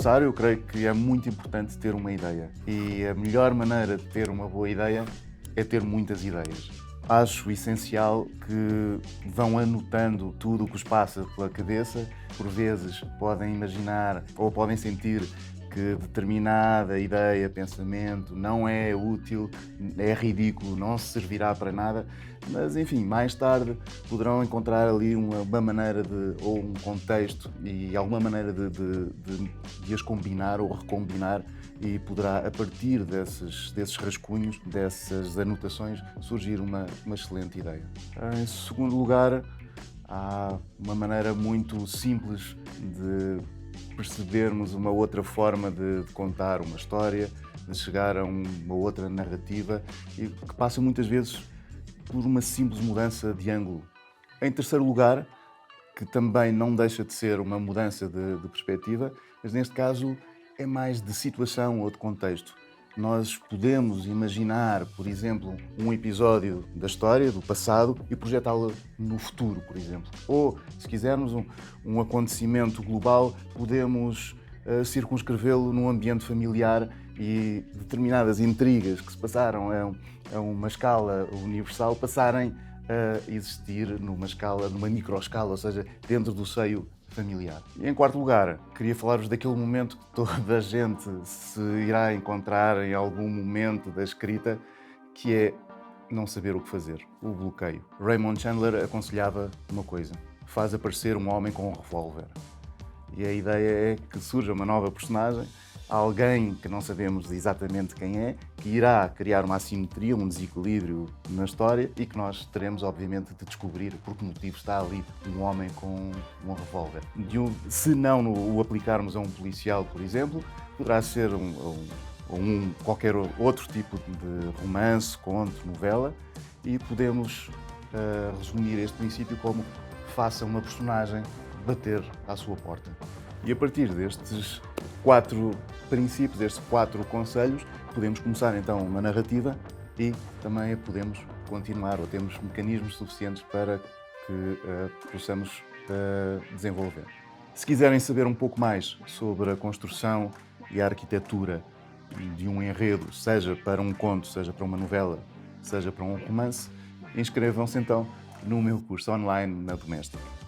começar, eu creio que é muito importante ter uma ideia. E a melhor maneira de ter uma boa ideia é ter muitas ideias. Acho essencial que vão anotando tudo o que vos passa pela cabeça. Por vezes podem imaginar ou podem sentir que determinada ideia, pensamento não é útil, é ridículo, não servirá para nada, mas enfim, mais tarde poderão encontrar ali uma maneira ou um contexto e alguma maneira de as combinar ou recombinar, e poderá, a partir desses rascunhos, dessas anotações, surgir uma excelente ideia. Em segundo lugar, há uma maneira muito simples de percebermos uma outra forma de contar uma história, de chegar a uma outra narrativa, e que passa muitas vezes por uma simples mudança de ângulo. Em terceiro lugar, que também não deixa de ser uma mudança de perspectiva, mas neste caso é mais de situação ou de contexto. Nós podemos imaginar, por exemplo, um episódio da história, do passado, e projetá-lo no futuro, por exemplo. Ou, se quisermos, um acontecimento global, podemos circunscrevê-lo num ambiente familiar, e determinadas intrigas que se passaram a uma escala universal passarem a existir numa microescala, ou seja, dentro do seio familiar. E em quarto lugar, queria falar-vos daquele momento que toda a gente se irá encontrar em algum momento da escrita, que é não saber o que fazer, o bloqueio. Raymond Chandler aconselhava uma coisa: faz aparecer um homem com um revólver. E a ideia é que surja uma nova personagem, alguém que não sabemos exatamente quem é, que irá criar uma assimetria, um desequilíbrio na história, e que nós teremos, obviamente, de descobrir por que motivo está ali um homem com um revólver. Se não o aplicarmos a um policial, por exemplo, poderá ser qualquer outro tipo de romance, conto, novela, e podemos resumir este princípio como: faça uma personagem bater à sua porta. E a partir destes 4 princípios, destes 4 conselhos, podemos começar então uma narrativa e também podemos continuar, ou temos mecanismos suficientes para que possamos desenvolver. Se quiserem saber um pouco mais sobre a construção e a arquitetura de um enredo, seja para um conto, seja para uma novela, seja para um romance, inscrevam-se então no meu curso online na Doméstica.